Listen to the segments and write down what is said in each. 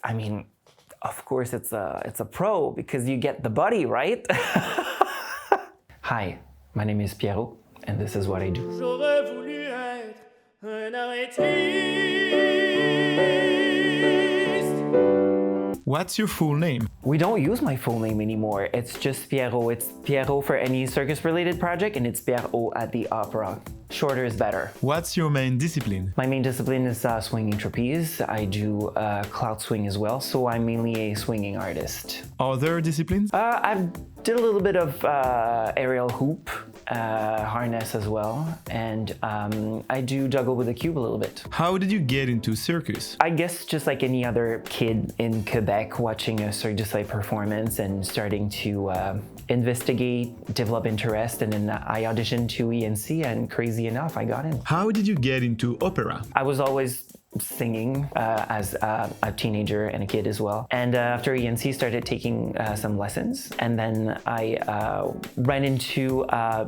I mean, of course it's a pro because you get the buddy, right? Hi, my name is Pierrot, and this is what I do. J'aurais voulu être un artiste. What's your full name? We don't use my full name anymore. It's just Pierrot. It's Pierrot for any circus-related project, and it's Pierrot at the opera. Shorter is better. What's your main discipline? My main discipline is swinging trapeze. I do cloud swing as well, so I'm mainly a swinging artist. Other disciplines? I did a little bit of aerial hoop, harness as well, and I do juggle with a cube a little bit. How did you get into circus? I guess just like any other kid in Quebec watching a Cirque du Soleil performance and starting to investigate, develop interest, and then I auditioned to ENC, and crazy enough, I got in. How did you get into opera? I was always singing as a teenager and a kid as well. And after ENC started taking some lessons, and then I ran into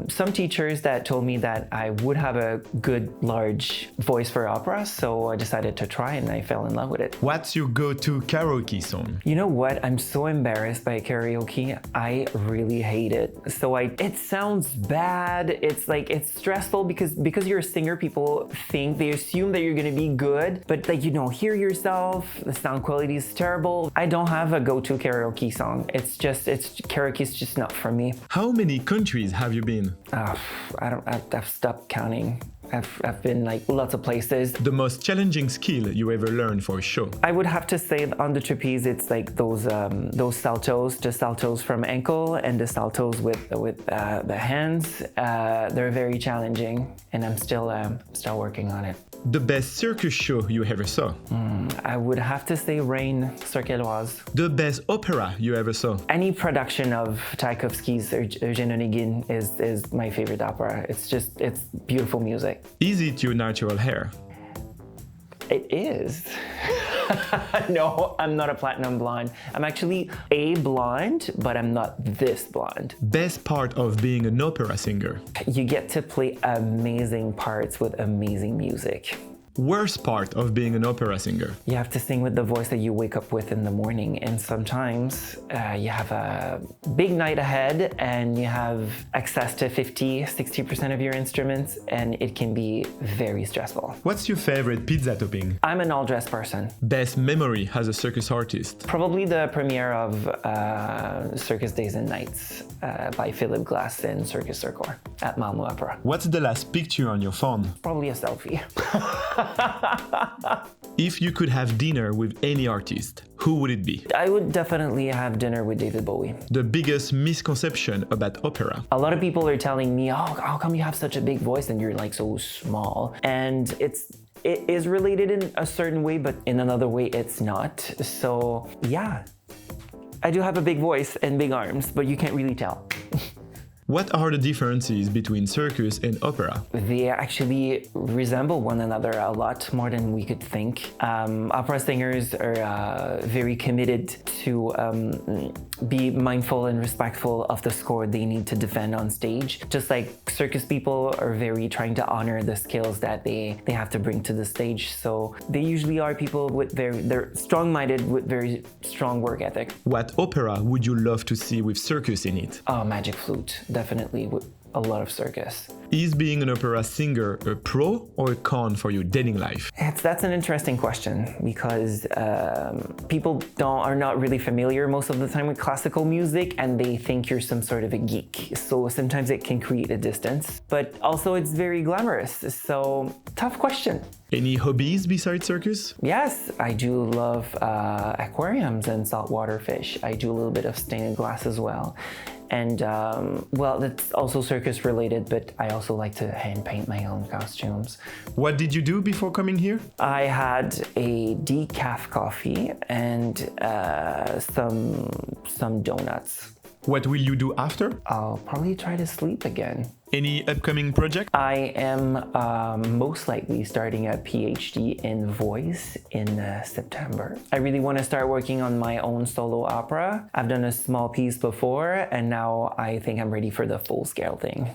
some teachers that told me that I would have a good large voice for opera, so I decided to try and I fell in love with it. What's your go-to karaoke song? You know what? I'm so embarrassed by karaoke. I really hate it. So it sounds bad. It's like, it's stressful because you're a singer, people they assume that you're gonna be good, but like you don't hear yourself, the sound quality is terrible. I don't have a go-to karaoke song. Karaoke is just not for me. How many countries have you been? I've stopped counting. I've been like lots of places. The most challenging skill you ever learned for a show? I would have to say on the trapeze, it's like those saltos, the saltos from ankle and the saltos with the hands. They're very challenging, and I'm still working on it. The best circus show you ever saw? I would have to say Rain, Circus. The best opera you ever saw? Any production of Tchaikovsky's Eugène Onegin is my favorite opera. It's beautiful music. Is it your natural hair? It is. No, I'm not a platinum blonde. I'm actually a blonde, but I'm not this blonde. Best part of being an opera singer? You get to play amazing parts with amazing music. Worst part of being an opera singer? You have to sing with the voice that you wake up with in the morning, and sometimes you have a big night ahead and you have access to 50-60% of your instruments, and it can be very stressful. What's your favorite pizza topping? I'm an all-dressed person. Best memory as a circus artist? Probably the premiere of Circus Days and Nights by Philip Glass and Circus Circus at Malmo Opera. What's the last picture on your phone? Probably a selfie. If you could have dinner with any artist, who would it be? I would definitely have dinner with David Bowie. The biggest misconception about opera? A lot of people are telling me, oh, how come you have such a big voice and you're like so small? And it is related in a certain way, but in another way it's not. So yeah, I do have a big voice and big arms, but you can't really tell. What are the differences between circus and opera? They actually resemble one another a lot more than we could think. Opera singers are very committed to be mindful and respectful of the score they need to defend on stage. Just like circus people are very trying to honor the skills that they have to bring to the stage. So they usually are people with they're strong-minded with very strong work ethic. What opera would you love to see with circus in it? Oh, Magic Flute. Definitely with a lot of circus. Is being an opera singer a pro or a con for your dating life? That's an interesting question because people are not really familiar most of the time with classical music, and they think you're some sort of a geek. So sometimes it can create a distance, but also it's very glamorous. So tough question. Any hobbies besides circus? Yes, I do love aquariums and saltwater fish. I do a little bit of stained glass as well. And well, that's also circus related, but I also like to hand paint my own costumes. What did you do before coming here? I had a decaf coffee and some donuts. What will you do after? I'll probably try to sleep again. Any upcoming project? I am most likely starting a PhD in voice in September. I really want to start working on my own solo opera. I've done a small piece before, and now I think I'm ready for the full-scale thing.